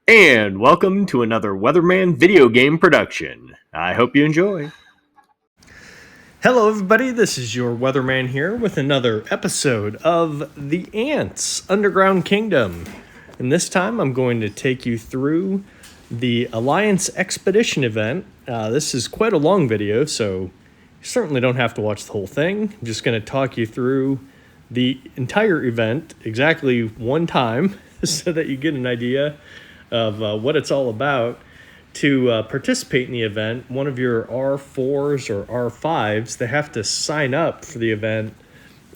And welcome to another WeatherMan video game production. I hope you enjoy. Hello, everybody. This is your Weatherman here with another episode of The Ants Underground Kingdom. And this time I'm going to take you through the Alliance Expedition event. This is quite a long video, so you certainly don't have to watch the whole thing. I'm just going to talk you through the entire event exactly one time so that you get an idea of what it's all about. To participate in the event, one of your R4s or R5s, they have to sign up for the event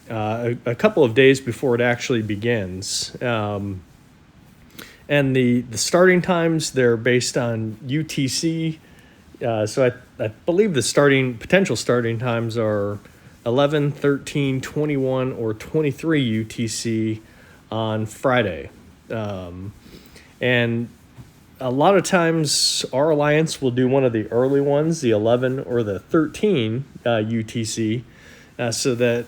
a couple of days before it actually begins. And the starting times, they're based on UTC. So I believe the potential starting times are 11, 13, 21, or 23 UTC on Friday. And a lot of times our alliance will do one of the early ones, the 11 or the 13 UTC, so that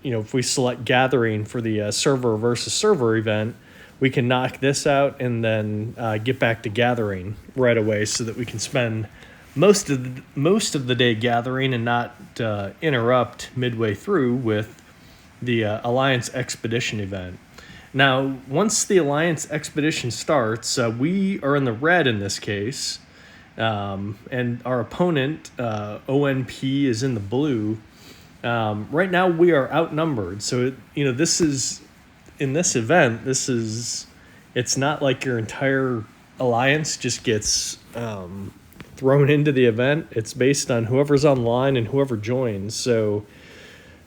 if we select gathering for the server versus server event, we can knock this out and then get back to gathering right away, so that we can spend most of the day gathering and not interrupt midway through with the Alliance Expedition event. Now, once the Alliance Expedition starts, we are in the red in this case, and our opponent, ONP, is in the blue. Right now, we are outnumbered. So, this is, in this event, it's not like your entire alliance just gets thrown into the event. It's based on whoever's online and whoever joins. So,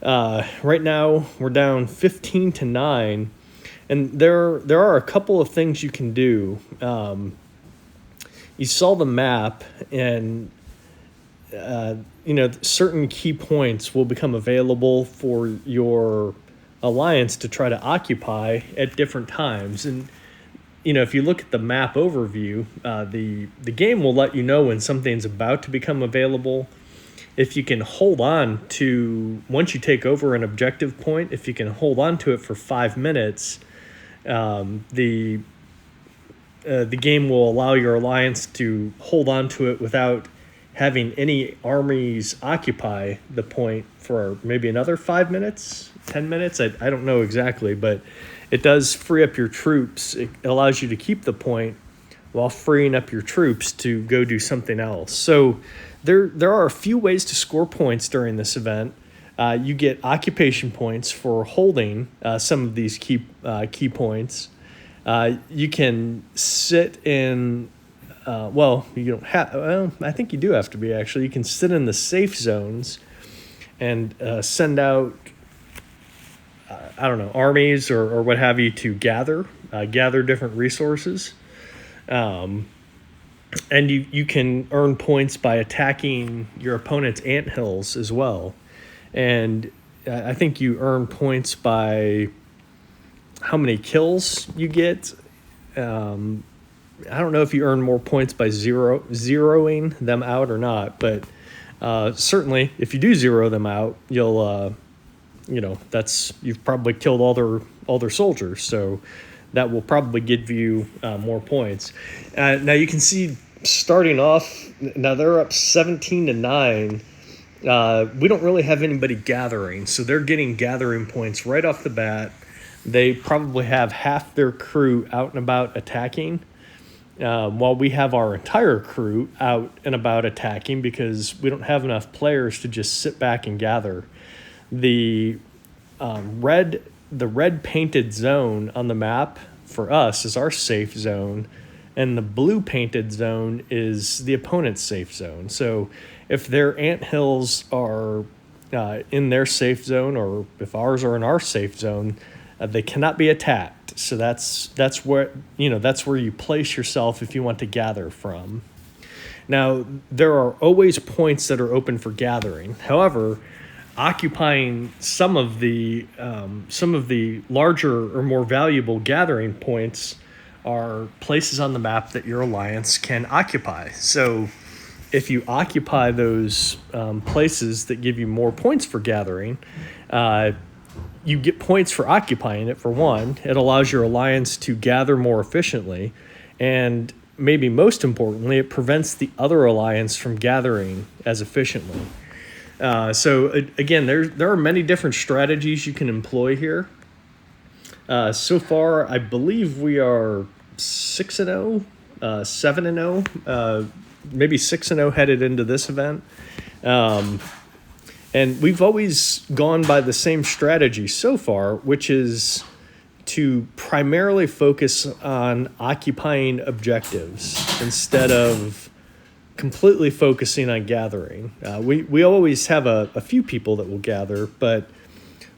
right now, we're down 15-9. And there are a couple of things you can do. You saw the map, and certain key points will become available for your alliance to try to occupy at different times. And if you look at the map overview, the game will let you know when something's about to become available. If you can hold on to, once you take over an objective point, if you can hold on to it for 5 minutes. The game will allow your alliance to hold on to it without having any armies occupy the point for maybe another 5 minutes, 10 minutes. I don't know exactly, but it does free up your troops. It allows you to keep the point while freeing up your troops to go do something else. So there are a few ways to score points during this event. You get occupation points for holding some of these key points. You can sit in, you don't have, well, I think you do have to be actually. You can sit in the safe zones and send out, armies or what have you to gather different resources. And you can earn points by attacking your opponent's anthills as well. And I think you earn points by how many kills you get. I don't know if you earn more points by zeroing them out or not, but certainly if you do zero them out, you'll you've probably killed all their soldiers, so that will probably give you more points. Now you can see starting off, now they're up 17-9. We don't really have anybody gathering, so they're getting gathering points right off the bat. They probably have half their crew out and about attacking, while we have our entire crew out and about attacking because we don't have enough players to just sit back and gather. The red painted zone on the map for us is our safe zone, and the blue painted zone is the opponent's safe zone. So if their anthills are in their safe zone, or if ours are in our safe zone, they cannot be attacked. So that's where you place yourself if you want to gather from. Now, there are always points that are open for gathering. However, occupying some of the larger or more valuable gathering points are places on the map that your alliance can occupy. So if you occupy those places that give you more points for gathering, you get points for occupying it, for one. It allows your alliance to gather more efficiently. And maybe most importantly, it prevents the other alliance from gathering as efficiently. Again, there are many different strategies you can employ here. So far, I believe we are 6-0, 7-0, maybe 6-0 headed into this event. And we've always gone by the same strategy so far, which is to primarily focus on occupying objectives instead of completely focusing on gathering. We always have a few people that will gather, but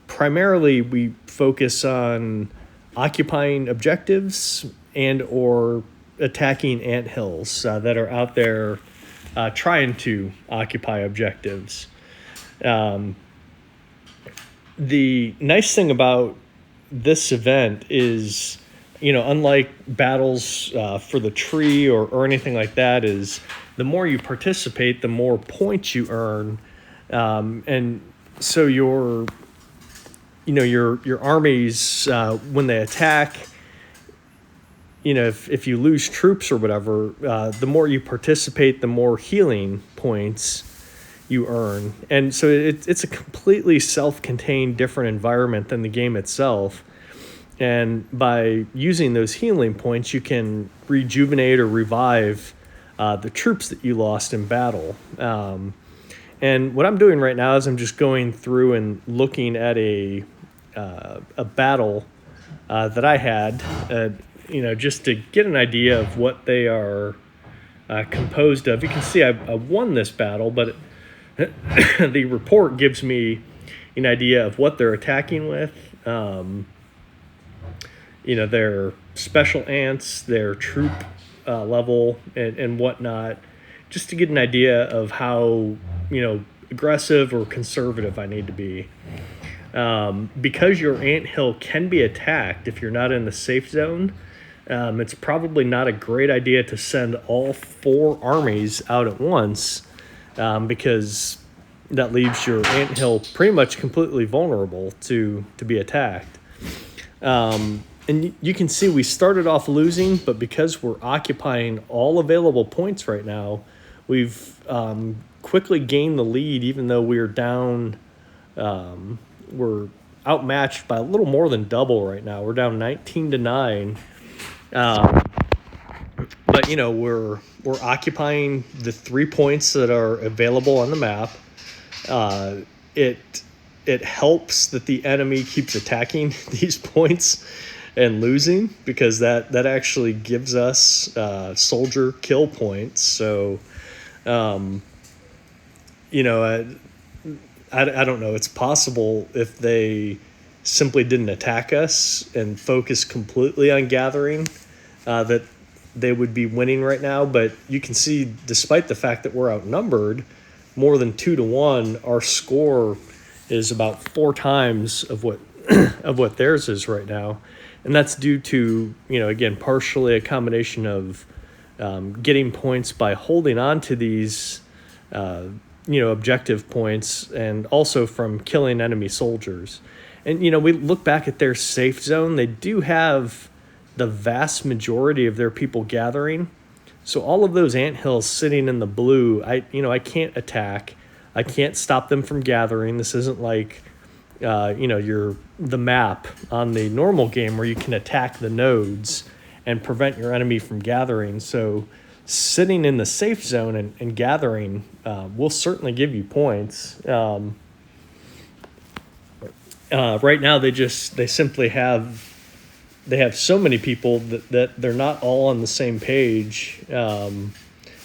primarily we focus on occupying objectives and or attacking anthills that are out there trying to occupy objectives. The nice thing about this event is, unlike battles for the tree or anything like that, is the more you participate, the more points you earn. And so your armies, when they attack, if you lose troops or whatever, the more you participate, the more healing points you earn. And so it's a completely self-contained different environment than the game itself. And by using those healing points, you can rejuvenate or revive the troops that you lost in battle. And what I'm doing right now is I'm just going through and looking at a battle that I had, just to get an idea of what they are composed of. You can see I won this battle, but the report gives me an idea of what they're attacking with. Their special ants, their troop level, and whatnot, just to get an idea of how aggressive or conservative I need to be. Because your anthill can be attacked if you're not in the safe zone, it's probably not a great idea to send all 4 armies out at once, because that leaves your anthill pretty much completely vulnerable to be attacked. And you can see we started off losing, but because we're occupying all available points right now, we've quickly gained the lead, even though we're down. We're outmatched by a little more than double right now. We're down 19-9. But we're occupying the 3 points that are available on the map. It helps that the enemy keeps attacking these points and losing, because that actually gives us soldier kill points. So, I don't know. It's possible if they simply didn't attack us and focus completely on gathering, that they would be winning right now. But you can see, despite the fact that we're outnumbered more than 2-1, our score is about 4 times of what theirs is right now. And that's due to, again, partially a combination of getting points by holding on to these objective points, and also from killing enemy soldiers. And we look back at their safe zone, they do have the vast majority of their people gathering. So all of those anthills sitting in the blue, I can't attack. I can't stop them from gathering. This isn't like the map on the normal game where you can attack the nodes and prevent your enemy from gathering. So sitting in the safe zone and gathering will certainly give you points. Right now they simply have so many people that they're not all on the same page. And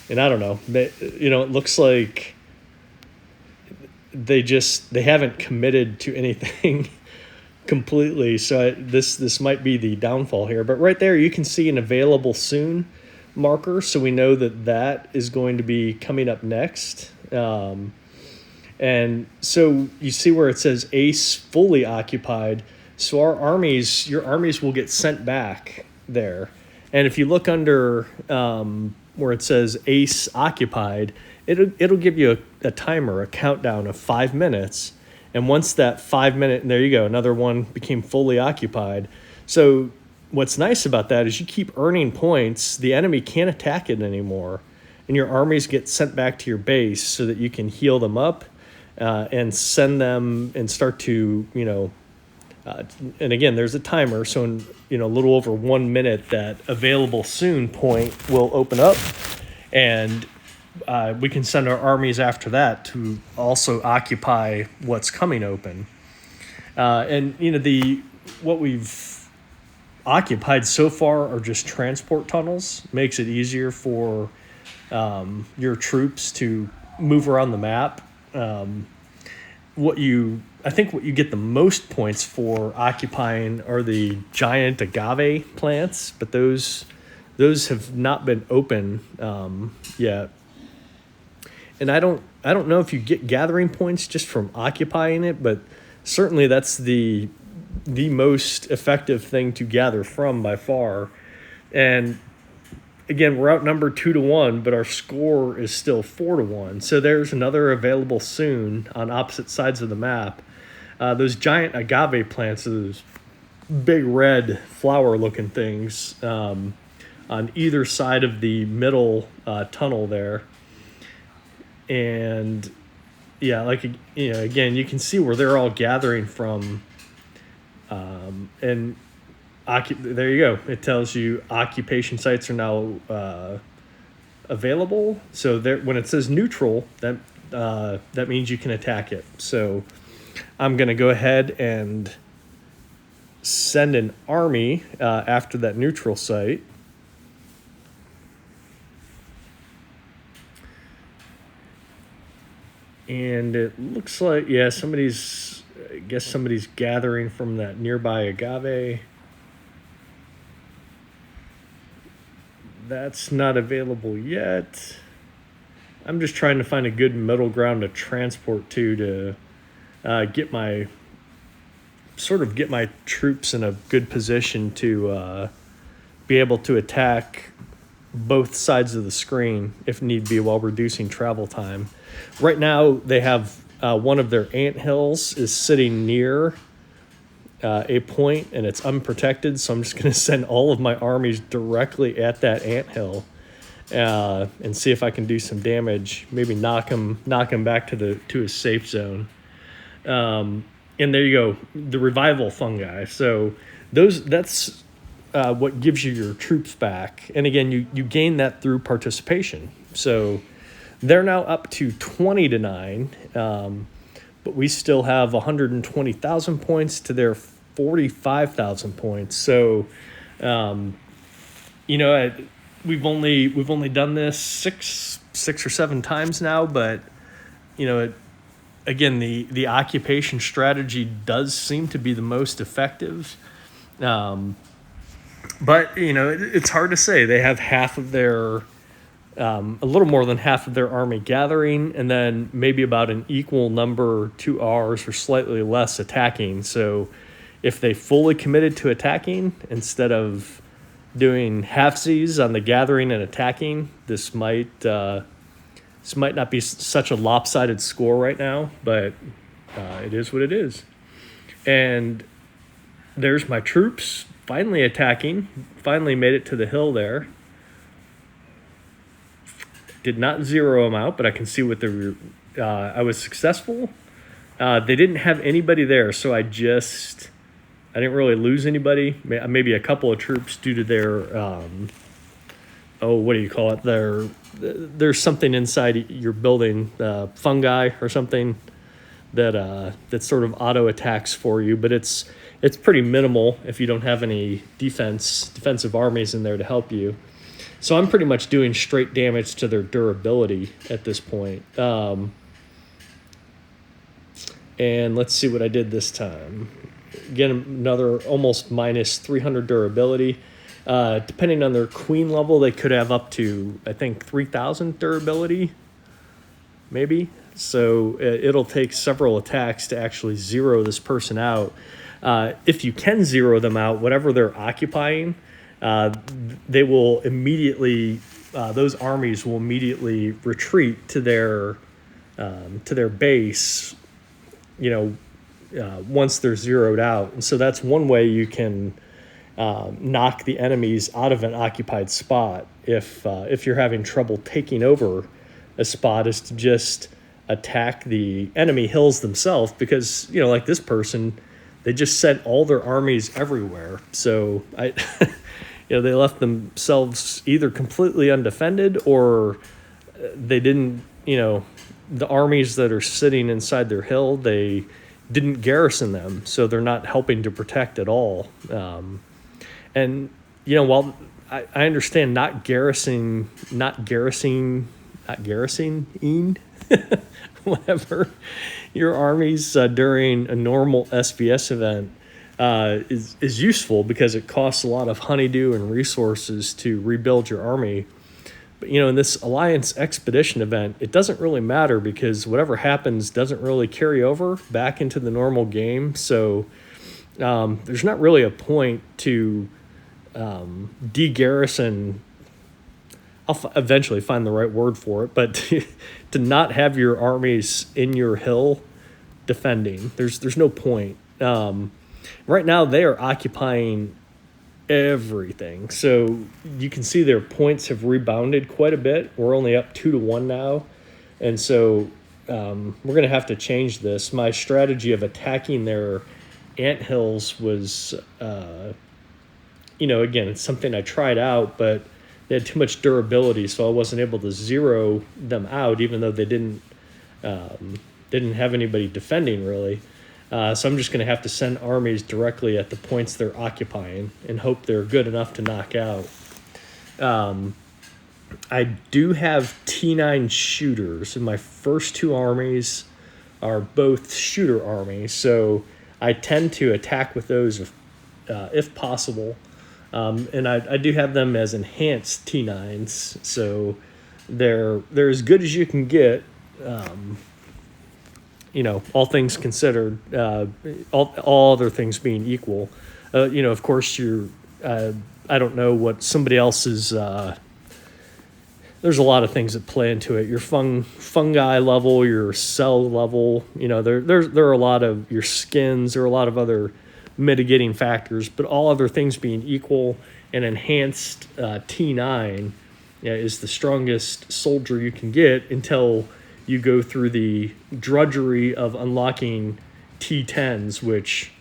I don't know, it looks like they haven't committed to anything completely. So this might be the downfall here. But right there, you can see an available soon marker, so we know that is going to be coming up next. And so you see where it says Ace fully occupied. So your armies will get sent back there. And if you look under where it says Ace occupied, it'll give you a timer, a countdown of 5 minutes. And once that 5 minute, and there you go, another one became fully occupied. So what's nice about that is you keep earning points. The enemy can't attack it anymore, and your armies get sent back to your base so that you can heal them up and send them and start to, and again, there's a timer. So in a little over 1 minute, that available soon point will open up, and we can send our armies after that to also occupy what's coming open. And what we've occupied so far are just transport tunnels. Makes it easier for your troops to move around the map. What you get the most points for occupying are the giant agave plants, but those have not been open yet. And I don't know if you get gathering points just from occupying it, but certainly that's the most effective thing to gather from by far. And again, we're outnumbered 2-1, but our score is still 4-1. So there's another available soon on opposite sides of the map. Those giant agave plants, those big red flower-looking things on either side of the middle tunnel there. And yeah, again, you can see where they're all gathering from. And there you go. It tells you occupation sites are now available. So there, when it says neutral, that means you can attack it. So I'm going to go ahead and send an army after that neutral site. And it looks like, yeah, somebody's gathering from that nearby agave. That's not available yet. I'm just trying to find a good middle ground to transport to get my troops in a good position to be able to attack both sides of the screen if need be while reducing travel time. Right now, they have one of their anthills is sitting near a point, and it's unprotected, so I'm just going to send all of my armies directly at that anthill and see if I can do some damage, maybe knock him back to his safe zone. And there you go, the revival fungi. So that's what gives you your troops back. And again, you gain that through participation. So they're now up to 20-9, but we still have 120,000 points to their 45,000 points. So, we've only done this six or seven times now, but again, the occupation strategy does seem to be the most effective. But it's hard to say. They have half of their a little more than half of their army gathering, and then maybe about an equal number to ours or slightly less attacking. So if they fully committed to attacking instead of doing halfsies on the gathering and attacking, this might not be such a lopsided score right now, but it is what it is. And there's my troops finally attacking, finally made it to the hill there. Did not zero them out, but I can see what I was successful. They didn't have anybody there, so I didn't really lose anybody. Maybe a couple of troops due to their, what do you call it? There's something inside your building, fungi or something that sort of auto attacks for you, but it's pretty minimal if you don't have any defensive armies in there to help you. So I'm pretty much doing straight damage to their durability at this point. And let's see what I did this time. Again, another almost minus 300 durability. Depending on their queen level, they could have up to, I think, 3,000 durability, maybe. So it'll take several attacks to actually zero this person out. If you can zero them out, whatever they're occupying, they will immediately, those armies will immediately retreat to their base, once they're zeroed out. And so that's one way you can knock the enemies out of an occupied spot if you're having trouble taking over a spot, is to just attack the enemy hills themselves, because like this person, they just sent all their armies everywhere. So they left themselves either completely undefended, or they didn't, the armies that are sitting inside their hill, they didn't garrison them, so they're not helping to protect at all. And while I understand not garrisoning whatever your armies during a normal SVS event is useful, because it costs a lot of honeydew and resources to rebuild your army. But in this Alliance Expedition event, it doesn't really matter, because whatever happens doesn't really carry over back into the normal game. So there's not really a point to de-garrison. I'll eventually find the right word for it, but to not have your armies in your hill defending, there's no point. Right now they are occupying everything, so you can see their points have rebounded quite a bit. We're only up 2-1 now, and so we're going to have to change this. My strategy of attacking their anthills was, again, it's something I tried out, but they had too much durability, so I wasn't able to zero them out, even though they didn't have anybody defending really. So I'm just going to have to send armies directly at the points they're occupying and hope they're good enough to knock out. I do have T9 shooters, and my first two armies are both shooter armies, so I tend to attack with those if possible. And I do have them as enhanced T9s, so they're as good as you can get, all things considered, all other things being equal. Of course, I don't know what somebody else's, there's a lot of things that play into it. Your fungi level, your cell level, there are a lot of your skins, there are a lot of other mitigating factors, but all other things being equal, an enhanced T9 is the strongest soldier you can get until you go through the drudgery of unlocking T10s, which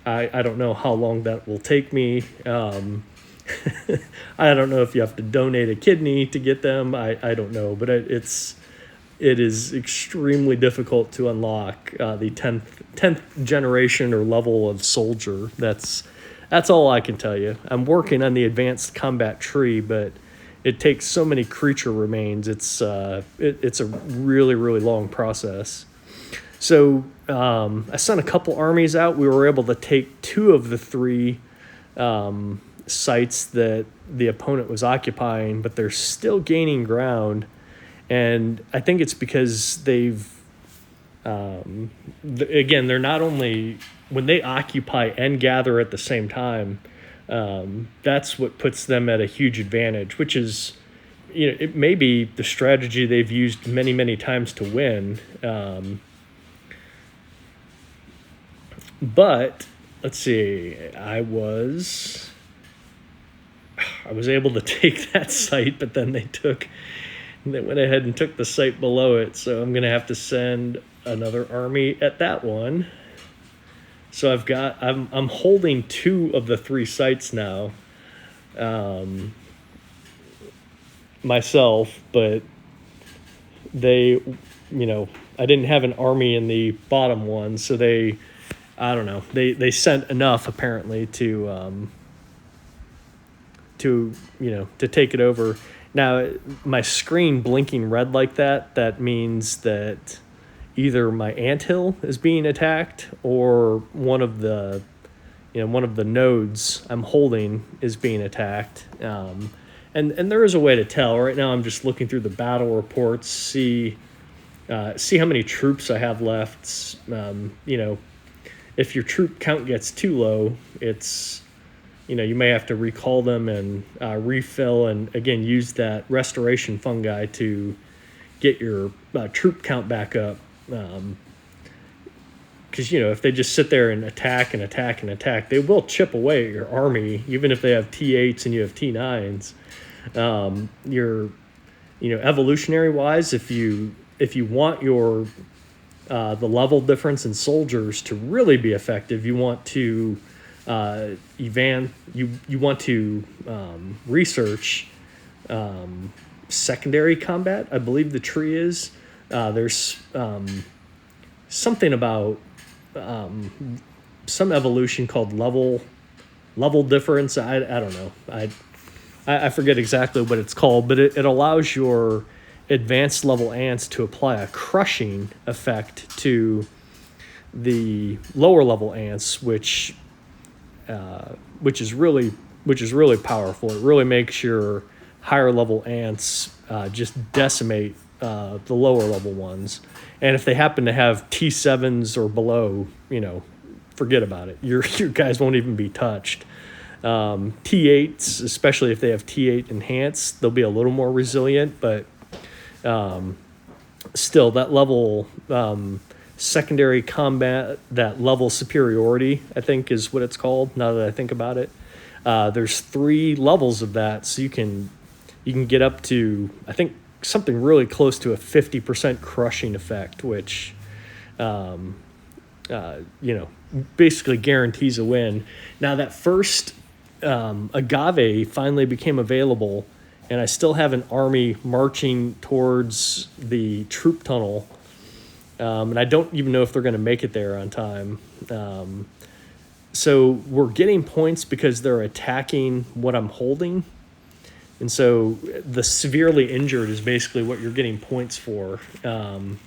I don't know how long that will take me. I don't know if you have to donate a kidney to get them. I don't know, but it is extremely difficult to unlock the 10th generation or level of soldier. That's all I can tell you. I'm working on the advanced combat tree, but it takes so many creature remains. It's a really, really long process. So I sent a couple armies out. We were able to take 2 of the 3 sites that the opponent was occupying, but they're still gaining ground. And I think it's because they've, again, they're not only, when they occupy and gather at the same time, that's what puts them at a huge advantage, which is, it may be the strategy they've used many, many times to win. But let's see, I was able to take that site, but then they went ahead and took the site below it, so I'm going to have to send another army at that one. So I'm holding 2 of the 3 sites now, myself, but they, I didn't have an army in the bottom one, so they sent enough apparently to take it over. Now, my screen blinking red like that means that either my anthill is being attacked, or one of the nodes I'm holding is being attacked. And there is a way to tell. Right now I'm just looking through the battle reports, see how many troops I have left. If your troop count gets too low, it's, you may have to recall them and refill, and again use that restoration fungi to get your troop count back up. because if they just sit there and attack and attack and attack, they will chip away at your army, even if they have T8s and you have T9s. Your evolutionary wise, if you want your the level difference in soldiers to really be effective, you want to you want to research secondary combat. I believe the tree is there's something about some evolution called level difference. I don't know. I forget exactly what it's called, but it allows your advanced level ants to apply a crushing effect to the lower level ants, which is really powerful. It really makes your higher level ants just decimate the lower level ones. And if they happen to have T7s or below, forget about it. Your guys won't even be touched. T8s, especially if they have T8 enhanced, they'll be a little more resilient, but still that level secondary combat, that level superiority, I think is what it's called now that I think about it. There's 3 levels of that, so you can get up to, I think, something really close to a 50% crushing effect, which basically guarantees a win. Now that first agave finally became available, and I still have an army marching towards the troop tunnel, and I don't even know if they're going to make it there on time. So we're getting points because they're attacking what I'm holding. And so the severely injured is basically what you're getting points for. And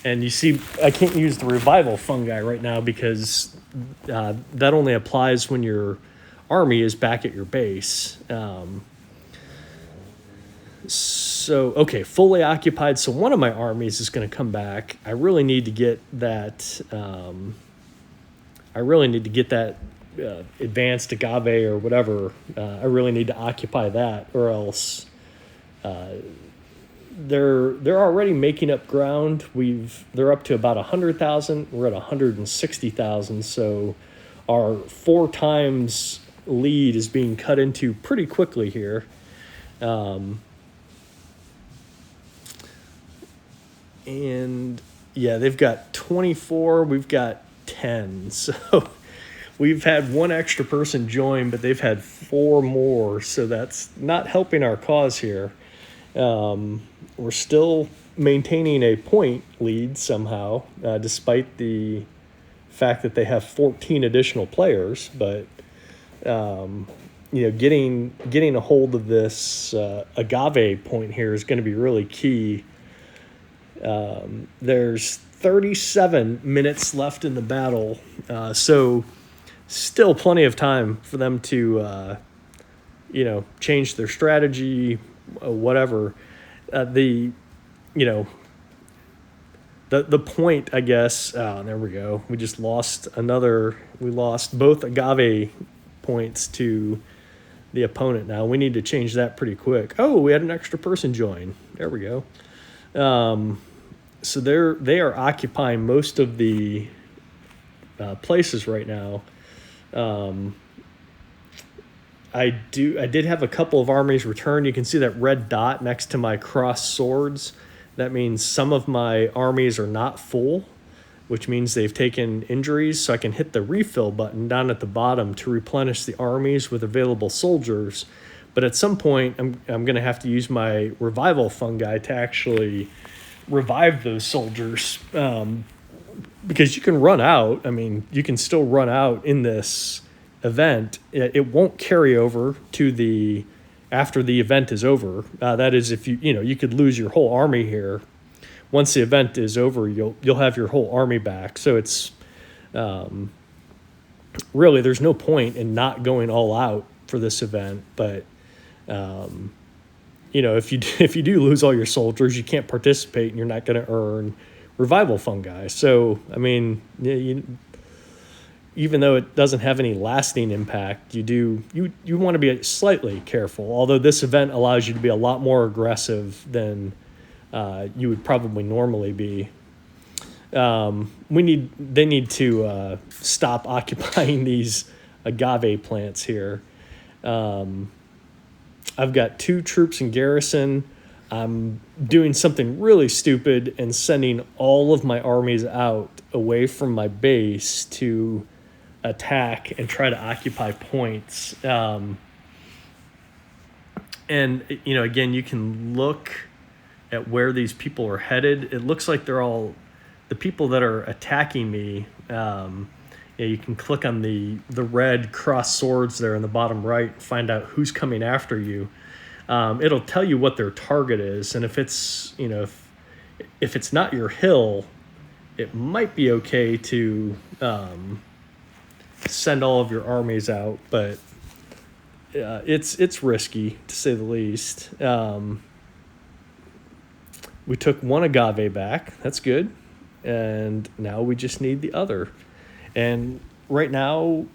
you see, I can't use the revival fungi right now because that only applies when your army is back at your base. Okay, fully occupied. So one of my armies is going to come back. I really need to get that. Advanced agave or whatever. I really need to occupy that, or else they're already making up ground. They're up to about 100,000. We're at 160,000. So our 4 times lead is being cut into pretty quickly here. And yeah, they've got 24. We've got 10. So we've had 1 extra person join, but they've had 4 more. So that's not helping our cause here. We're still maintaining a point lead somehow, despite the fact that they have 14 additional players. But getting a hold of this agave point here is going to be really key. There's 37 minutes left in the battle, so still plenty of time for them to change their strategy, whatever. The point, I guess. There we go. We just lost we lost both agave points to the opponent. Now we need to change that pretty quick. Oh, we had an extra person join. There we go. So they are occupying most of the places right now. I did have a couple of armies return. You can see that red dot next to my crossed swords. That means some of my armies are not full, which means they've taken injuries. So I can hit the refill button down at the bottom to replenish the armies with available soldiers. But at some point, I'm going to have to use my revival fungi to actually revive those soldiers, because you can run out. I mean, you can still run out in this event. It won't carry over to after the event is over. That is, if you could lose your whole army here. Once the event is over, you'll have your whole army back. So it's really, there's no point in not going all out for this event. But if you do lose all your soldiers, you can't participate, and you're not going to earn revival fungi. So I mean, even though it doesn't have any lasting impact, you want to be slightly careful. Although this event allows you to be a lot more aggressive than you would probably normally be. They need to stop occupying these agave plants here. I've got 2 troops in garrison. I'm doing something really stupid and sending all of my armies out away from my base to attack and try to occupy points. And, again, you can look at where these people are headed. It looks like they're all the people that are attacking me. You can click on the red cross swords there in the bottom right and find out who's coming after you. It'll tell you what their target is, and if it's if it's not your hill, it might be okay to send all of your armies out, but it's risky to say the least. We took 1 agave back. That's good, and now we just need the other. And right now,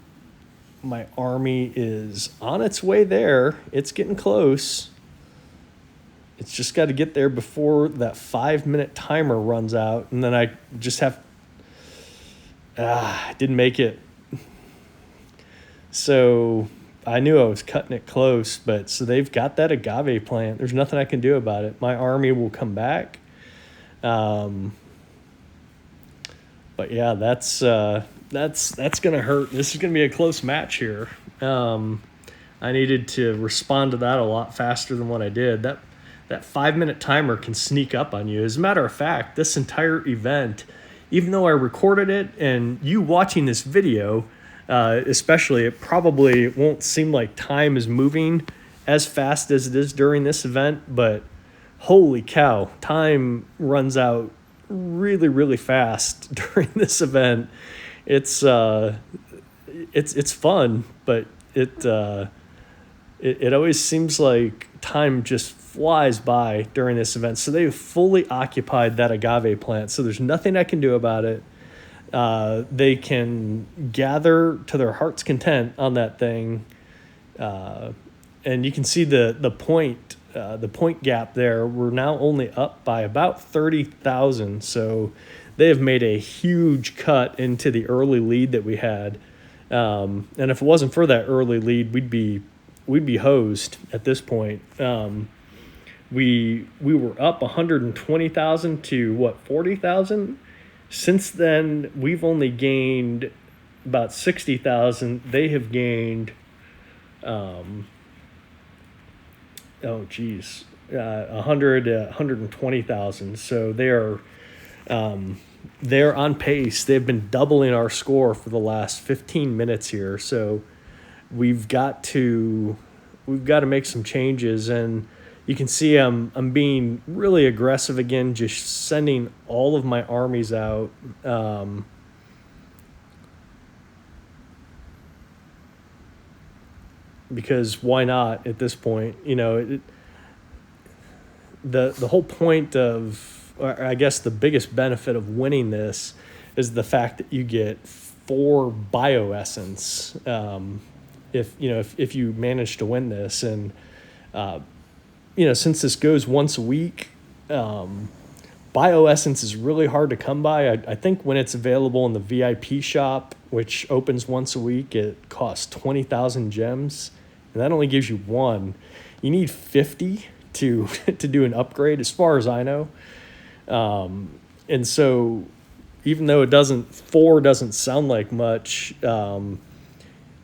my army is on its way there. It's getting close. It's just got to get there before that 5-minute timer runs out, and then I just have. Didn't make it. So I knew I was cutting it close, but so they've got that agave plant. There's nothing I can do about it. My army will come back. But yeah, that's gonna hurt. This is gonna be a close match here. I needed to respond to that a lot faster than what I did. That 5-minute timer can sneak up on you. As a matter of fact, this entire event, even though I recorded it, and you watching this video, especially, it probably won't seem like time is moving as fast as it is during this event, but holy cow, time runs out really, really fast during this event. It's fun, but it always seems like time just flies by during this event. So they've fully occupied that agave plant, so there's nothing I can do about it. They can gather to their heart's content on that thing, and you can see the point gap there. We're now only up by about 30,000, so they have made a huge cut into the early lead that we had. And if it wasn't for that early lead, we'd be hosed at this point. We were up 120,000 to 40,000. Since then, we've only gained about 60,000. They have gained, 120,000. So they're on pace. They've been doubling our score for the last 15 minutes here. So we've got to make some changes, and you can see I'm being really aggressive again, just sending all of my armies out. Because why not at this point? The whole point of, or I guess the biggest benefit of winning this is the fact that you get 4 bioessence. If you manage to win this, and since this goes once a week, bioessence is really hard to come by. I think when it's available in the VIP shop, which opens once a week, it costs 20,000 gems, and that only gives you 1. You need 50 to do an upgrade, as far as I know. And so, even though 4 doesn't sound like much,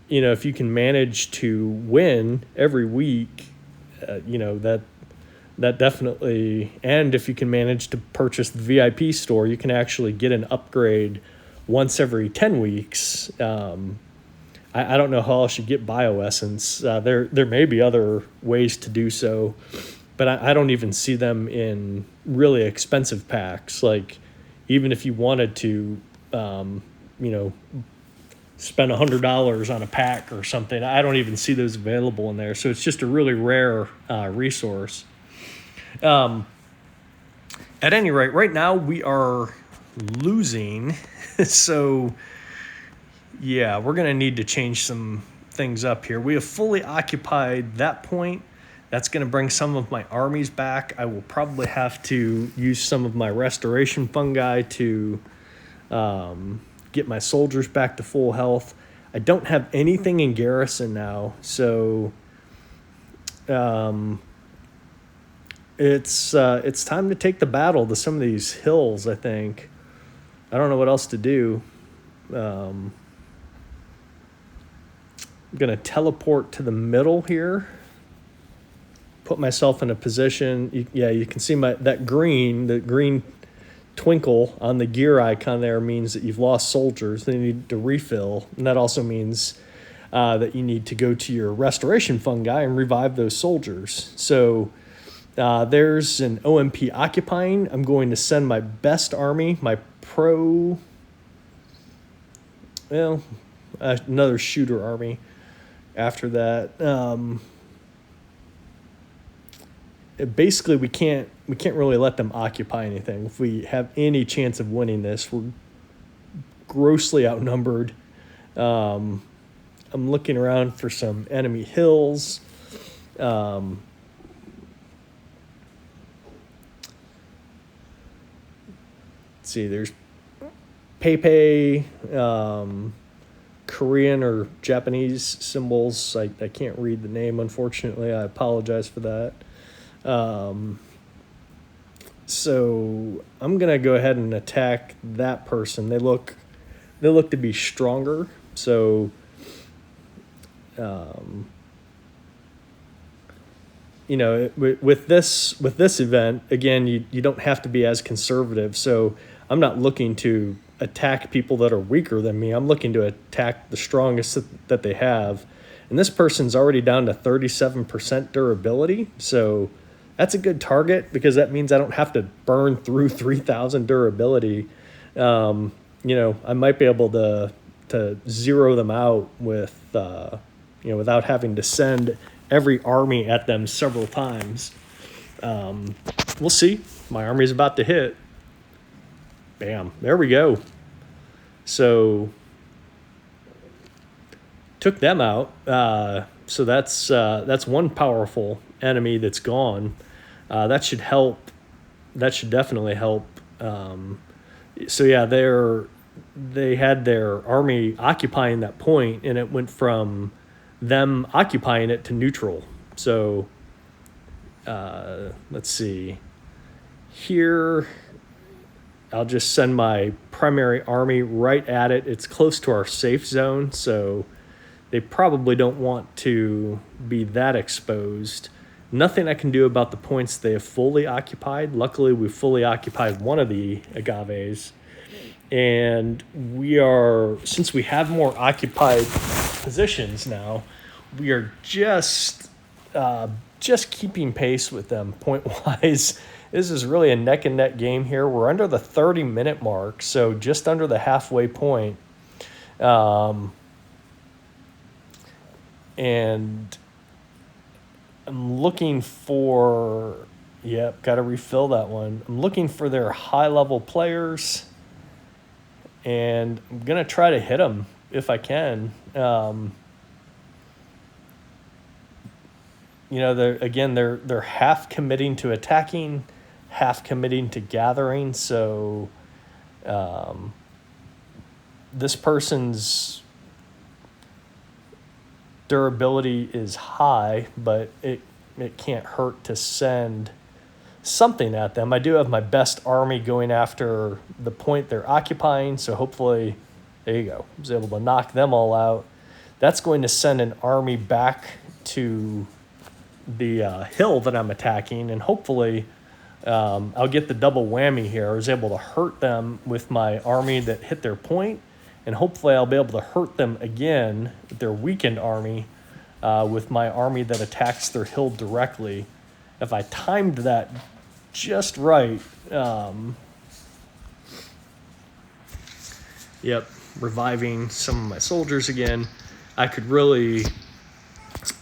if you can manage to win every week, that definitely, and if you can manage to purchase the VIP store, you can actually get an upgrade once every 10 weeks. I don't know how else you get bioessence. There may be other ways to do so, but I don't even see them in really expensive packs. Like, even if you wanted to, spend $100 on a pack or something, I don't even see those available in there. So it's just a really rare resource. At any rate, right now we are losing. So yeah, we're going to need to change some things up here. We have fully occupied that point. That's going to bring some of my armies back. I will probably have to use some of my restoration fungi to get my soldiers back to full health. I don't have anything in garrison now, so it's time to take the battle to some of these hills, I think. I don't know what else to do. I'm going to teleport to the middle here. Put myself in a position. You can see the green twinkle on the gear icon there means that you've lost soldiers. They need to refill. And that also means that you need to go to your restoration fungi and revive those soldiers. So there's an OMP occupying. I'm going to send my best army, my another shooter army after that. Basically, we can't really let them occupy anything. If we have any chance of winning this, we're grossly outnumbered. I'm looking around for some enemy hills. Let's see, there's Pepe, Korean or Japanese symbols. I can't read the name, unfortunately. I apologize for that. So I'm gonna go ahead and attack that person. They look to be stronger. So, with this event, again, you don't have to be as conservative. So I'm not looking to attack people that are weaker than me. I'm looking to attack the strongest that they have. And this person's already down to 37% durability. So that's a good target because that means I don't have to burn through 3,000 durability. I might be able to zero them out with, without having to send every army at them several times. We'll see. My army's about to hit. Bam. There we go. So took them out. So that's one powerful enemy that's gone. That should help. That should definitely help. They had their army occupying that point, and it went from them occupying it to neutral. So let's see. Here, I'll just send my primary army right at it. It's close to our safe zone, so they probably don't want to be that exposed. Nothing I can do about the points they have fully occupied. Luckily, we fully occupied one of the agaves. And since we have more occupied positions now, we are just keeping pace with them point-wise. This is really a neck and neck game here. We're under the 30-minute mark, so just under the halfway point. And I'm looking for, got to refill that one. I'm looking for their high-level players, and I'm going to try to hit them if I can. They're half committing to attacking, half committing to gathering. So this person's durability is high, but it can't hurt to send something at them. I do have my best army going after the point they're occupying, so hopefully, there you go, I was able to knock them all out. That's going to send an army back to the hill that I'm attacking, and hopefully I'll get the double whammy here. I was able to hurt them with my army that hit their point, and hopefully I'll be able to hurt them again with their weakened army with my army that attacks their hill directly. If I timed that just right, reviving some of my soldiers again, I could really,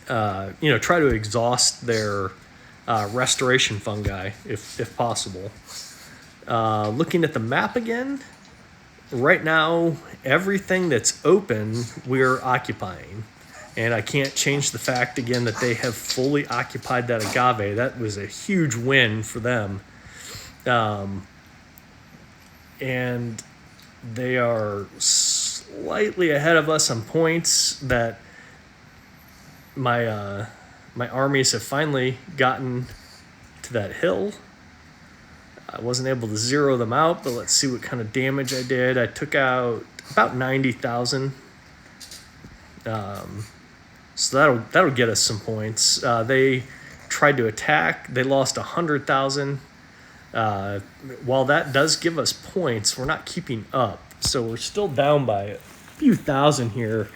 try to exhaust their restoration fungi if possible. Looking at the map again, right now, everything that's open, we're occupying. And I can't change the fact, again, that they have fully occupied that agave. That was a huge win for them. And They are slightly ahead of us on points. That my armies have finally gotten to that hill. I wasn't able to zero them out, but let's see what kind of damage I did. I took out about 90,000. So that'll get us some points. They tried to attack. They lost 100,000. While that does give us points, we're not keeping up. So we're still down by a few thousand here.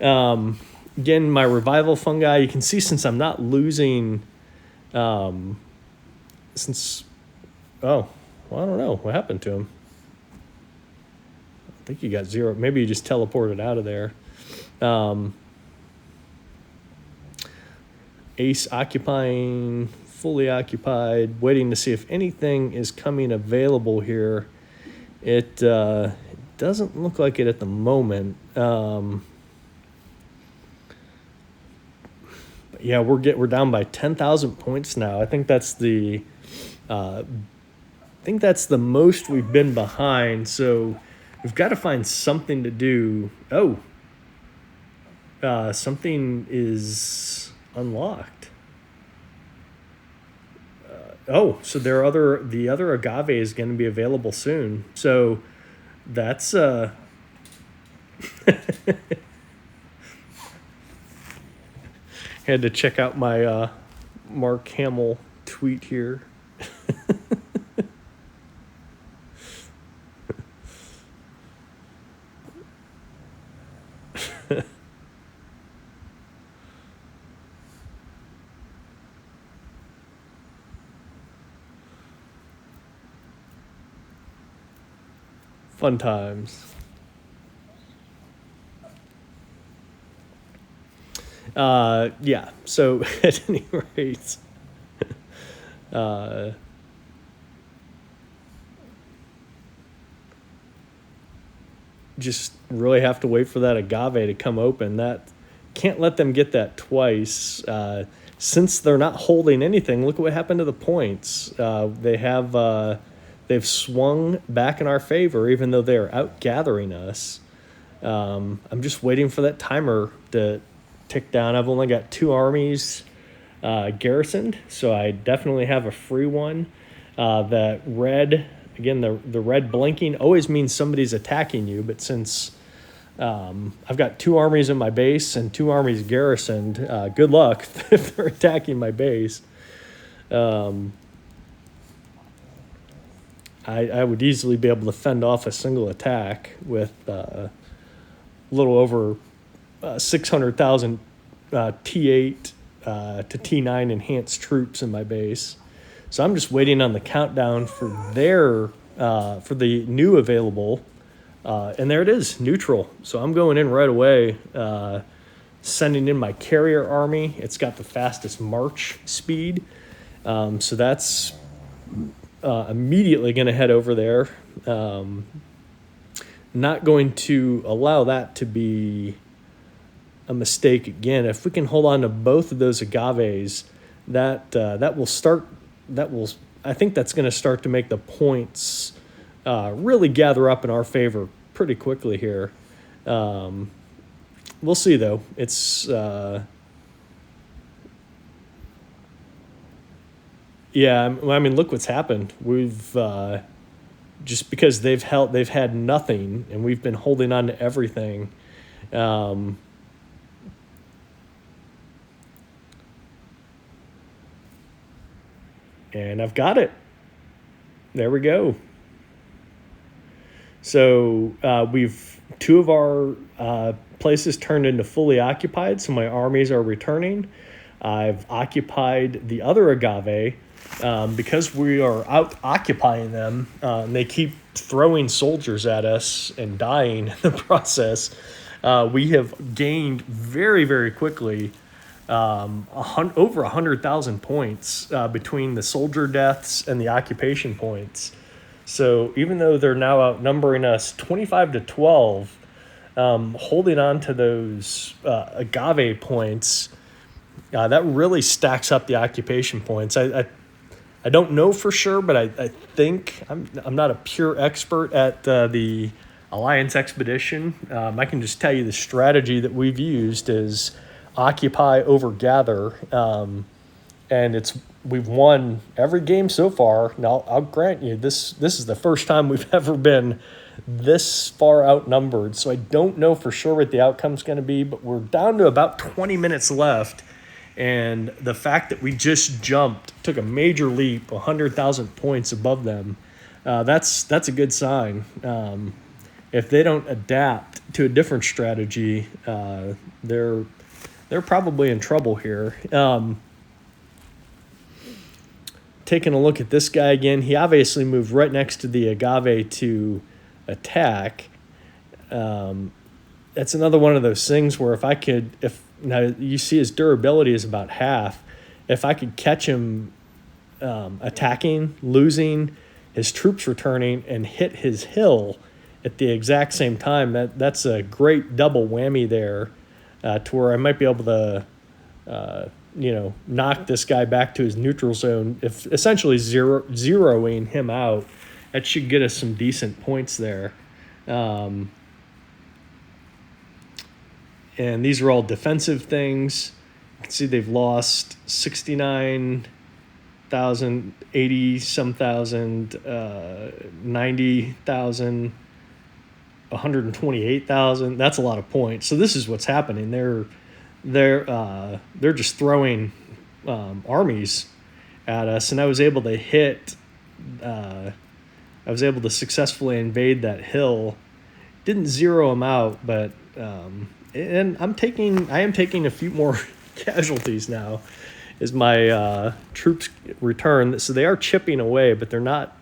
Again, my revival fungi, you can see since I'm not losing, since, oh, well, I don't know. What happened to him? I think he got zero. Maybe he just teleported out of there. Ace occupying, fully occupied, waiting to see if anything is coming available here. It doesn't look like it at the moment. But yeah, we're down by 10,000 points now. I think that's the most we've been behind. So we've got to find something to do. Oh, something is unlocked. So the other agave is going to be available soon. So that's had to check out my Mark Hamill tweet here. Fun times. Yeah, so at any rate, just really have to wait for that agave to come open. That can't let them get that twice. Since they're not holding anything, look at what happened to the points. They've swung back in our favor, even though they're out gathering us. I'm just waiting for that timer to tick down. I've only got 2 armies garrisoned, so I definitely have a free one. That red, again, the red blinking always means somebody's attacking you, but since I've got 2 armies in my base and 2 armies garrisoned, good luck if they're attacking my base. I would easily be able to fend off a single attack with a little over 600,000 T8 to T9 enhanced troops in my base. So I'm just waiting on the countdown for for the new available. And there it is, neutral. So I'm going in right away, sending in my carrier army. It's got the fastest march speed. So that's immediately going to head over there. Not going to allow that to be a mistake again. If we can hold on to both of those agaves, that will start. I think that's going to start to make the points really gather up in our favor pretty quickly here. We'll see though. It's yeah. I mean, look what's happened. We've just because they've had nothing, and we've been holding on to everything. And I've got it. There we go. So we've 2 of our places turned into fully occupied, so my armies are returning. I've occupied the other agave because we are out occupying them, and they keep throwing soldiers at us and dying in the process. We have gained very, very quickly over 100,000 points between the soldier deaths and the occupation points. So even though they're now outnumbering us 25 to 12, holding on to those agave points, that really stacks up the occupation points. I don't know for sure, but I think I'm not a pure expert at the Alliance Expedition. I can just tell you the strategy that we've used is occupy over gather, and we've won every game so far. Now I'll grant you this is the first time we've ever been this far outnumbered, so I don't know for sure what the outcome's going to be, but we're down to about 20 minutes left, and the fact that we just took a major leap, 100,000 points above them, that's a good sign. If they don't adapt to a different strategy, they're probably in trouble here. Taking a look at this guy again, he obviously moved right next to the agave to attack. That's another one of those things where if now you see his durability is about half, if I could catch him attacking, losing, his troops returning, and hit his hill at the exact same time, that's a great double whammy there, to where I might be able to knock this guy back to his neutral zone, if essentially zeroing him out. That should get us some decent points there. And these are all defensive things. You can see they've lost 69,000, 80 some thousand, 90,000, 128,000. That's a lot of points. So this is what's happening. They're just throwing armies at us, and I was able to successfully invade that hill. Didn't zero them out, but and I am taking a few more casualties now as my troops return. So they are chipping away, but they're not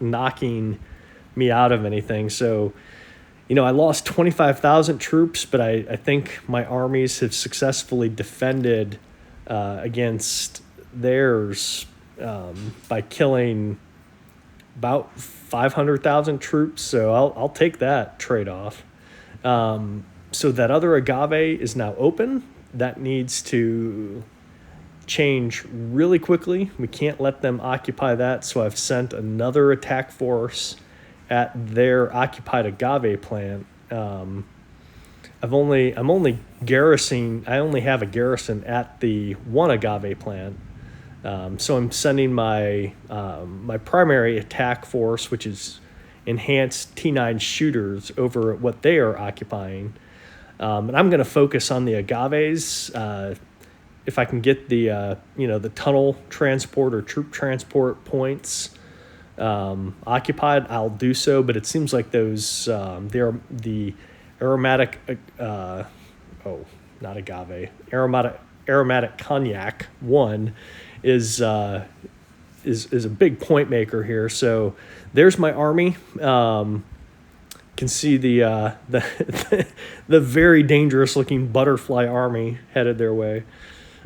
knocking me out of anything. So, I lost 25,000 troops, but I think my armies have successfully defended against theirs by killing about 500,000 troops. So I'll take that trade-off. So that other agave is now open. That needs to change really quickly. We can't let them occupy that. So I've sent another attack force at their occupied agave plant. I'm only garrisoning. I only have a garrison at the one agave plant. So I'm sending my primary attack force, which is enhanced T9 shooters, over at what they are occupying. And I'm going to focus on the agaves. If I can get the tunnel transport or troop transport points occupied, I'll do so. But it seems like those they're the aromatic not agave, aromatic cognac one is a big point maker here. So there's my army. Can see the the very dangerous looking butterfly army headed their way.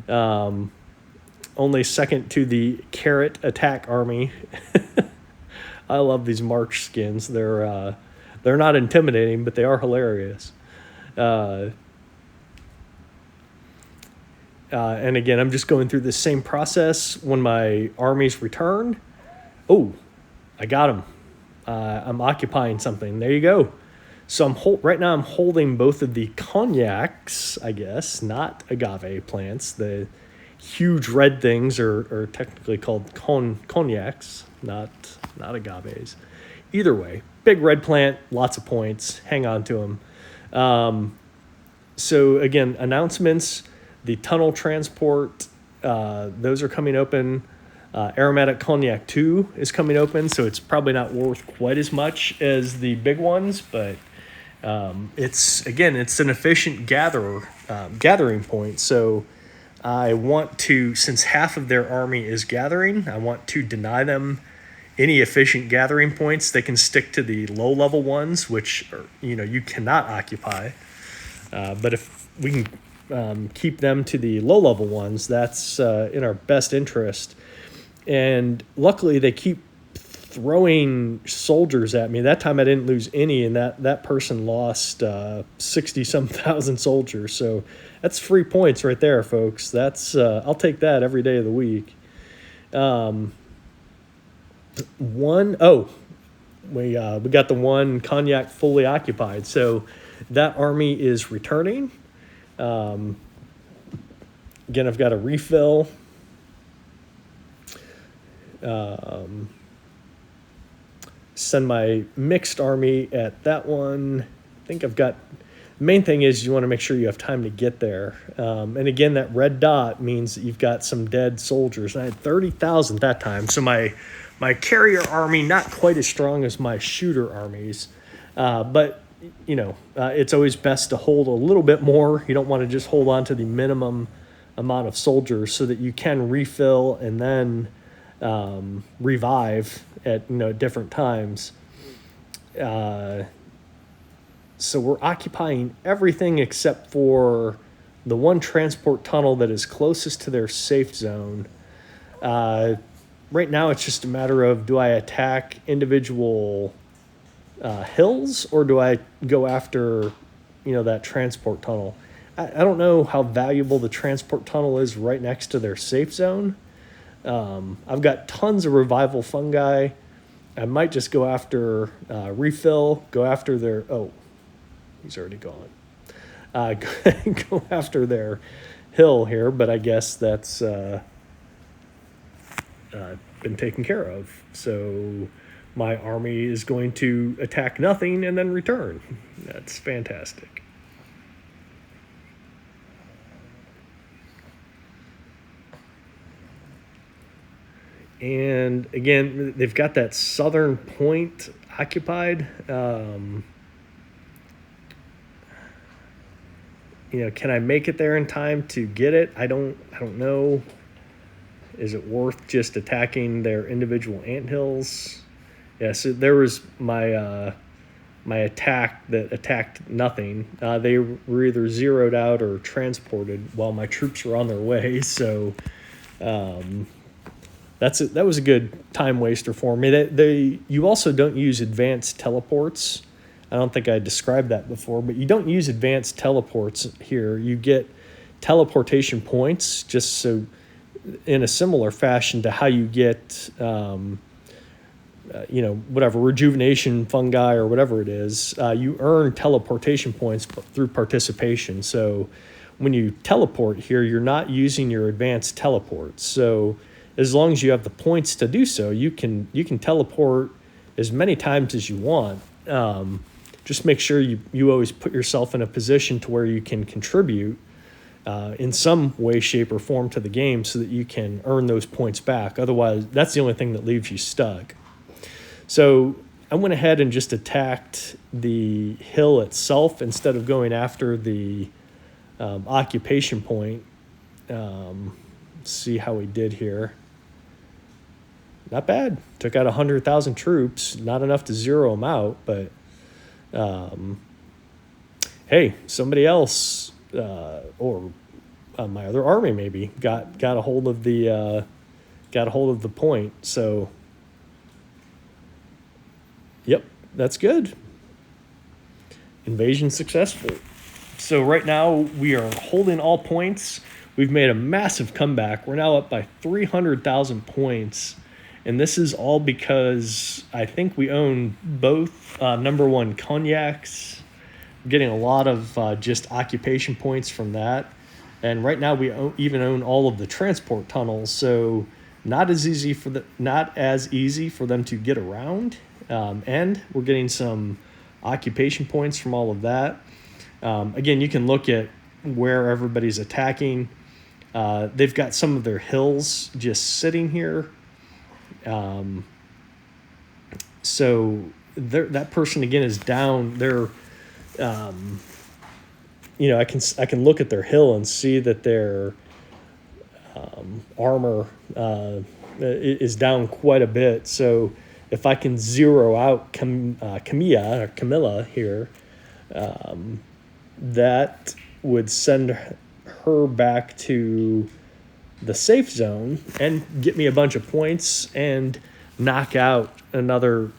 Only second to the carrot attack army. I love these March skins. They're not intimidating, but they are hilarious. And again, I'm just going through the same process when my armies return. Oh, I got them. I'm occupying something. There you go. So right now I'm holding both of the cognacs, I guess, not agave plants. The huge red things are technically called cognacs, not agaves. Either way, big red plant, lots of points. Hang on to them. So again, announcements, the tunnel transport, those are coming open. Aromatic Cognac 2 is coming open, so it's probably not worth quite as much as the big ones, but it's an efficient gathering point. So I want to, since half of their army is gathering, I want to deny them any efficient gathering points. They can stick to the low-level ones, which you cannot occupy. But if we can keep them to the low-level ones, that's in our best interest. And luckily, they keep throwing soldiers at me. That time I didn't lose any, and that person lost 60-some thousand soldiers. So that's free points right there, folks. That's I'll take that every day of the week. we got the one Cognac fully occupied. So that army is returning. Again, I've got a refill. Send my mixed army at that one. I think I've got. The main thing is you want to make sure you have time to get there. And again, that red dot means that you've got some dead soldiers. I had 30,000 that time. So my carrier army, not quite as strong as my shooter armies. But, it's always best to hold a little bit more. You don't want to just hold on to the minimum amount of soldiers so that you can refill and then revive at different times. So we're occupying everything except for the one transport tunnel that is closest to their safe zone. Right now, it's just a matter of, do I attack individual hills, or do I go after that transport tunnel? I don't know how valuable the transport tunnel is right next to their safe zone. I've got tons of revival fungi. I might just go after refill, go after their... Oh, he's already gone. Go after their hill here, but I guess that's been taken care of. So my army is going to attack nothing and then return. That's fantastic. And again, they've got that southern point occupied. Can I make it there in time to get it? I don't know. Is it worth just attacking their individual anthills? Yeah, so there was my attack that attacked nothing. They were either zeroed out or transported while my troops were on their way. So that was a good time waster for me. You also don't use advanced teleports. I don't think I described that before, but you don't use advanced teleports here. You get teleportation points, just so in a similar fashion to how you get, whatever, rejuvenation fungi or whatever it is. You earn teleportation points through participation. So when you teleport here, you're not using your advanced teleports. So as long as you have the points to do so, you can teleport as many times as you want. Just make sure you always put yourself in a position to where you can contribute in some way, shape, or form to the game so that you can earn those points back. Otherwise, that's the only thing that leaves you stuck. So I went ahead and just attacked the hill itself instead of going after the occupation point. See how we did here. Not bad. Took out 100,000 troops. Not enough to zero them out, but hey, somebody else or my other army maybe got a hold of the point. So yep, that's good. Invasion successful. So right now we are holding all points. We've made a massive comeback. We're now up by 300,000 points. And this is all because I think we own both number one cognacs, getting a lot of just occupation points from that. And right now we even own all of the transport tunnels, so not as easy for them to get around. And we're getting some occupation points from all of that. Again, you can look at where everybody's attacking. They've got some of their hills just sitting here. So that person again is down. They're, I can look at their hill and see that their armor is down quite a bit. So if I can zero out Camilla here, that would send her back to the safe zone and get me a bunch of points and knock out another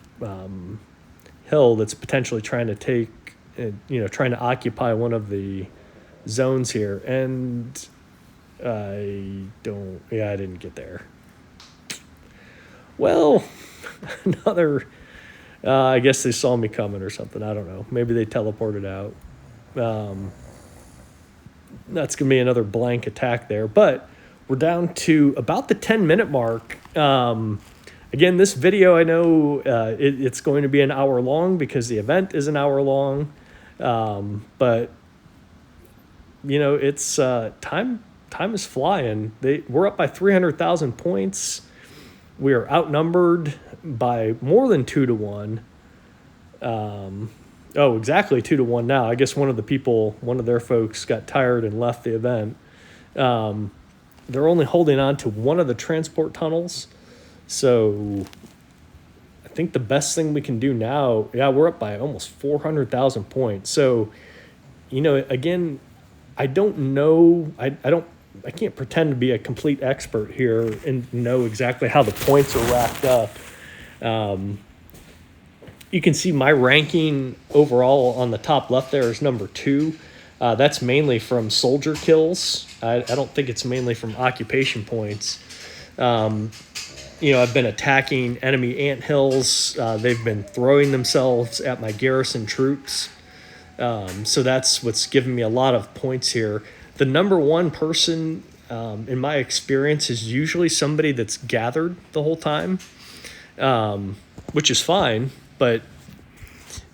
hill that's potentially trying to trying to occupy one of the zones here. And I didn't get there. Well, I guess they saw me coming or something. I don't know. Maybe they teleported out. That's going to be another blank attack there. But we're down to about the 10-minute mark. Again, this video, I know it's going to be an hour long because the event is an hour long. But, you know, it's time is flying. We're up by 300,000 points. We are outnumbered by more than 2 to 1. Exactly 2 to 1 now. I guess one of their folks got tired and left the event. They're only holding on to one of the transport tunnels. So I think the best thing we can do now, we're up by almost 400,000 points. So, you know, again, I don't know. I can't pretend to be a complete expert here and know exactly how the points are racked up. You can see my ranking overall on the top left there is number 2. That's mainly from soldier kills. I don't think it's mainly from occupation points. You know, I've been attacking enemy anthills. They've been throwing themselves at my garrison troops. So that's what's given me a lot of points here. The number 1 person, in my experience, is usually somebody that's gathered the whole time, which is fine. But,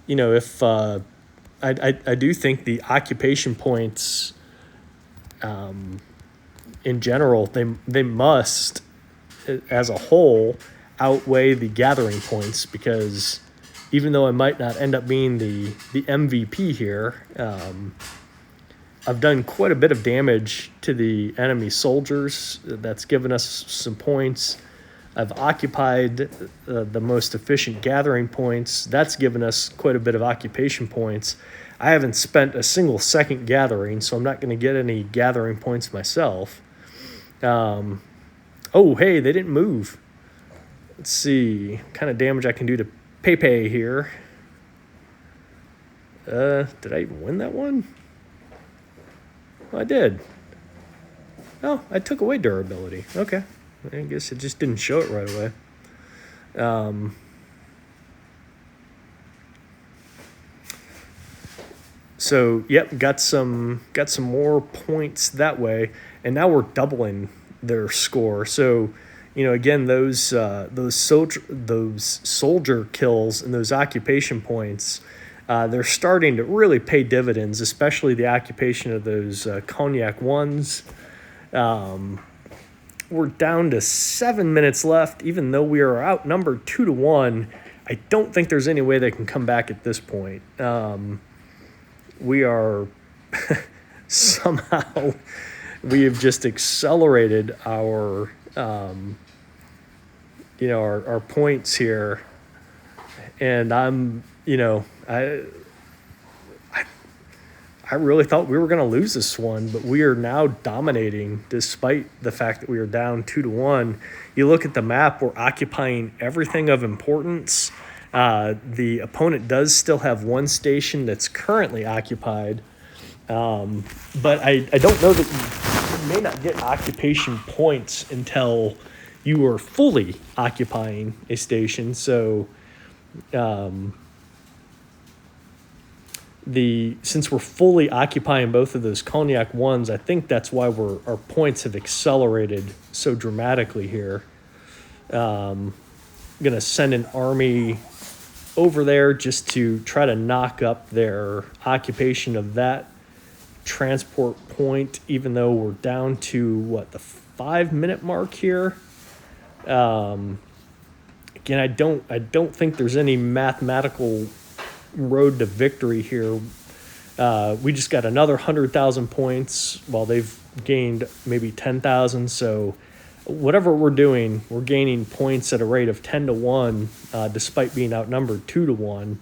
you know, if I do think the occupation points, in general, they must, as a whole, outweigh the gathering points, because even though I might not end up being the MVP here, I've done quite a bit of damage to the enemy soldiers. That's given us some points. I've occupied the most efficient gathering points. That's given us quite a bit of occupation points. I haven't spent a single second gathering, so I'm not going to get any gathering points myself. Oh, hey, they didn't move. Let's see what kind of damage I can do to Pepe here. Did I even win that one? Well, I did. Oh, I took away durability. Okay. I guess it just didn't show it right away. So, yep, got some more points that way, and now we're doubling their score. So, you know, again, those soldier kills and those occupation points, they're starting to really pay dividends, especially the occupation of those cognac ones. We're down to 7 minutes left, even though we are outnumbered 2 to 1. I don't think there's any way they can come back at this point. We are somehow, we have just accelerated our our points here, and I'm, I really thought we were going to lose this one, but we are now dominating despite the fact that we are down 2 to 1. You look at the map, we're occupying everything of importance. The opponent does still have one station that's currently occupied, but I don't know that you may not get occupation points until you are fully occupying a station. So since we're fully occupying both of those cognac ones, I think that's why our points have accelerated so dramatically here. I'm going to send an army over there just to try to knock up their occupation of that transport point, even though we're down to the 5-minute mark here. Again, I don't think there's any mathematical road to victory here. We just got another 100,000 points while they've gained maybe 10,000. So whatever we're doing, we're gaining points at a rate of 10 to 1, despite being outnumbered 2 to 1.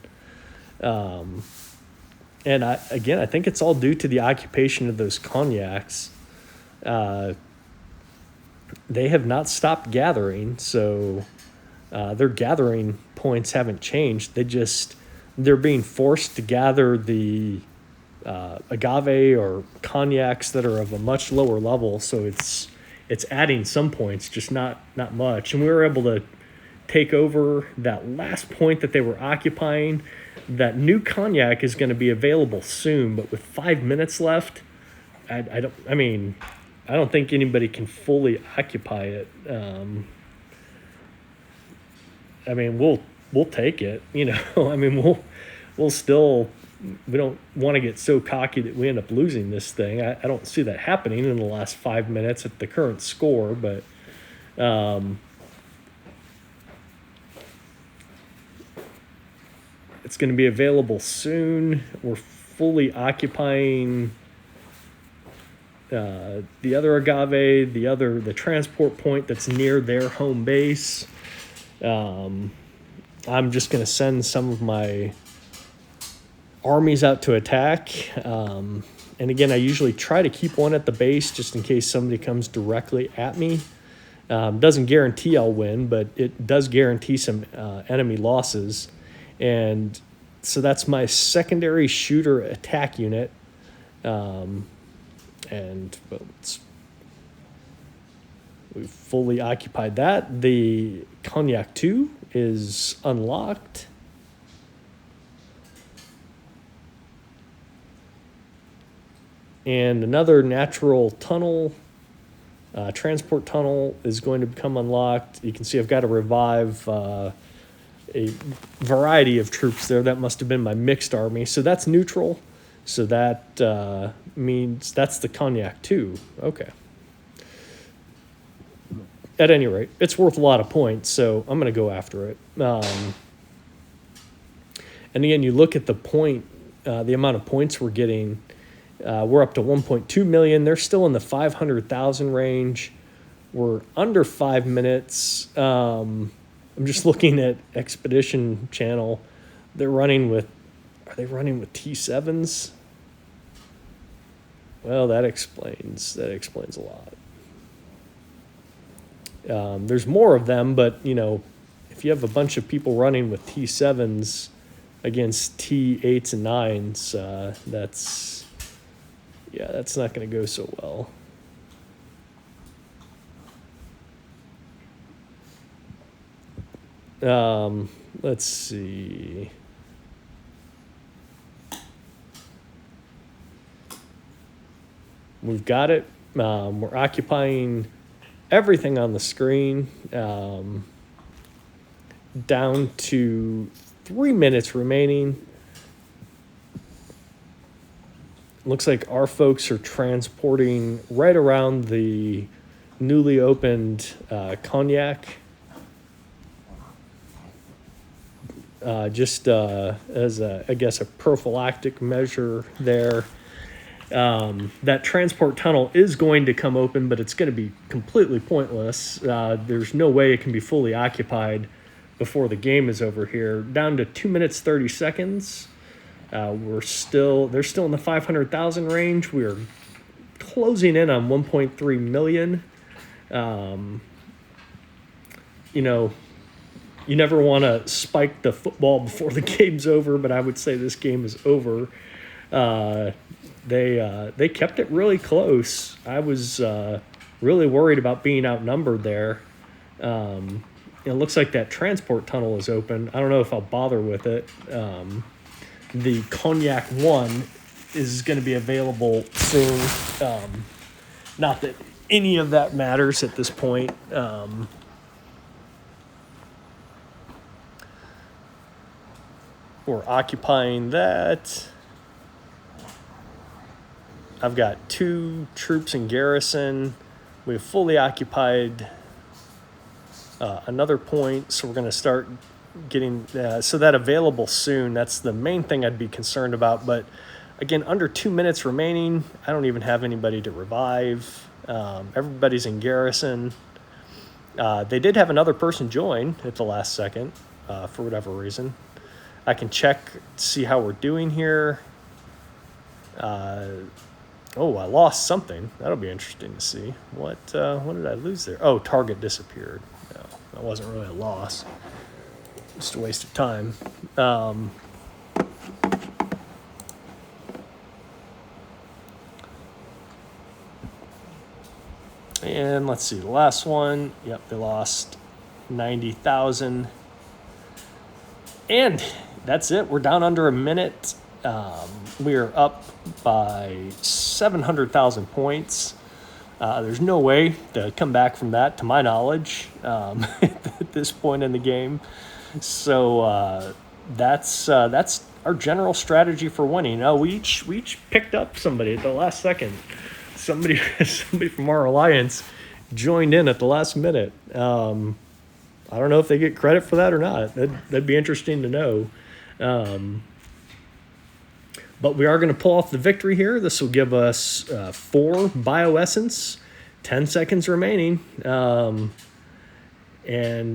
And I think it's all due to the occupation of those cognacs. They have not stopped gathering, so their gathering points haven't changed. They're being forced to gather the agave or cognacs that are of a much lower level, so it's adding some points, just not much. And we were able to take over that last point that they were occupying. That new cognac is going to be available soon, but with 5 minutes left, I don't think anybody can fully occupy it. We'll take it, we'll still, we don't want to get so cocky that we end up losing this thing. I don't see that happening in the last 5 minutes at the current score, but it's going to be available soon. We're fully occupying the other agave, the transport point that's near their home base. I'm just going to send some of my armies out to attack. And again, I usually try to keep one at the base just in case somebody comes directly at me. Doesn't guarantee I'll win, but it does guarantee some enemy losses. And so that's my secondary shooter attack unit. We've fully occupied that. The Cognac 2 is unlocked. And another natural tunnel, transport tunnel, is going to become unlocked. You can see I've got to revive a variety of troops there. That must have been my mixed army. So that's neutral. So that means that's the Cognac 2. Okay. At any rate, it's worth a lot of points, so I'm going to go after it. And again, you look at the point, the amount of points we're getting. We're up to 1.2 million. They're still in the 500,000 range. We're under 5 minutes. I'm just looking at Expedition Channel. Are they running with T7s? Well, that explains a lot. There's more of them, but if you have a bunch of people running with T7s against T8s and 9s, that's not going to go so well. Let's see. We've got it. We're occupying everything on the screen, down to 3 minutes remaining. Looks like our folks are transporting right around the newly opened cognac. Just as a prophylactic measure there. That transport tunnel is going to come open, but it's going to be completely pointless. There's no way it can be fully occupied before the game is over here. Down to 2 minutes, 30 seconds. They're still in the 500,000 range. We're closing in on 1.3 million. You never want to spike the football before the game's over, but I would say this game is over. They kept it really close. I was really worried about being outnumbered there. It looks like that transport tunnel is open. I don't know if I'll bother with it. The Cognac 1 is going to be available soon. Not that any of that matters at this point. We're occupying that. I've got 2 troops in garrison. We've fully occupied another point, so we're going to start getting so that available soon. That's the main thing I'd be concerned about. But again, under 2 minutes remaining. I don't even have anybody to revive. Everybody's in garrison. They did have another person join at the last second for whatever reason. I can check to see how we're doing here. I lost something. That'll be interesting to see. What did I lose there? Oh, target disappeared. No, that wasn't really a loss. Just a waste of time. And let's see, the last one. Yep, they lost 90,000. And that's it. We're down under a minute. We are up by 700,000 points. There's no way to come back from that, to my knowledge, at this point in the game. So that's our general strategy for winning. We each picked up somebody at the last second. Somebody from our alliance joined in at the last minute. I don't know if they get credit for that or not. That'd be interesting to know. But we are going to pull off the victory here. This will give us 4 bioessence, 10 seconds remaining. And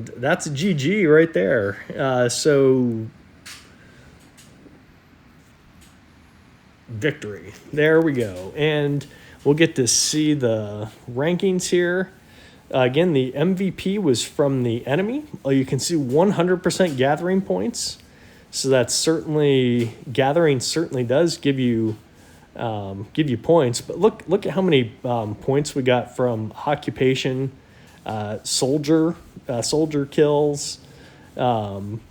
that's a GG right there. So victory. There we go. And we'll get to see the rankings here. Again, the MVP was from the enemy. You can see 100% gathering points. So that's certainly, gathering certainly does give you points. But look at how many points we got from occupation, soldier kills, from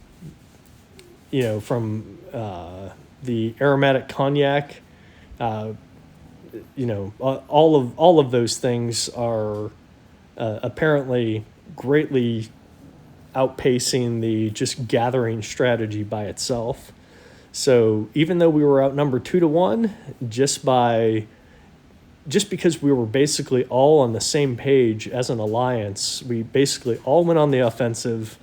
the aromatic cognac. All of those things are apparently greatly outpacing the just gathering strategy by itself. So even though we were outnumbered 2-1, just because we were basically all on the same page as an alliance, we basically all went on the offensive.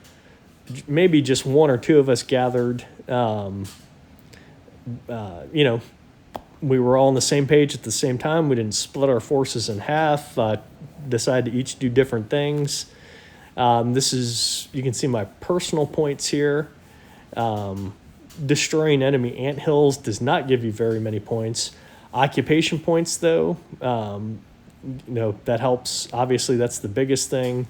Maybe just 1 or 2 of us gathered. We were all on the same page at the same time. We didn't split our forces in half, decide to each do different things. This is, you can see my personal points here. Destroying enemy anthills does not give you very many points. Occupation points, though, that helps. Obviously, that's the biggest thing.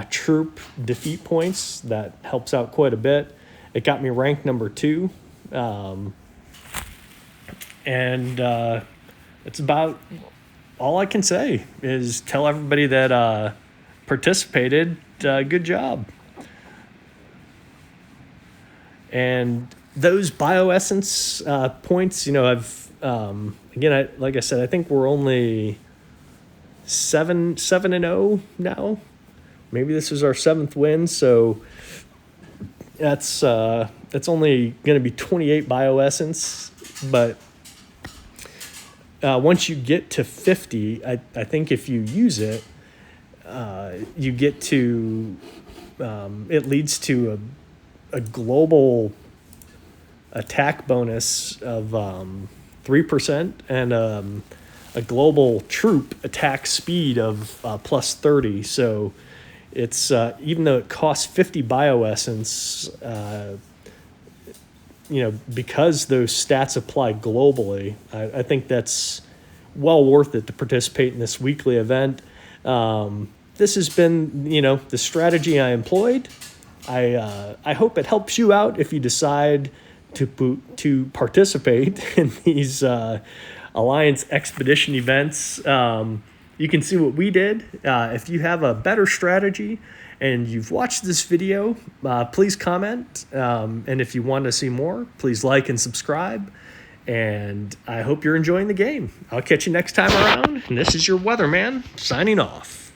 Troop defeat points, that helps out quite a bit. It got me ranked number 2. And it's about all I can say is tell everybody that participated, good job. And those bioessence points, I've again, like I said, I think we're only 7-0 now. Maybe this is our 7th win, so that's only going to be 28 bioessence, but once you get to 50, I think if you use it, you get to, it leads to a global attack bonus of 3% and a global troop attack speed of plus 30. So it's, even though it costs 50 bioessence, because those stats apply globally, I think that's well worth it to participate in this weekly event. This has been, the strategy I employed. I hope it helps you out if you decide to participate in these Alliance Expedition events. You can see what we did. If you have a better strategy and you've watched this video, please comment. And if you want to see more, please like and subscribe. And I hope you're enjoying the game. I'll catch you next time around. And this is your WeatherMan signing off.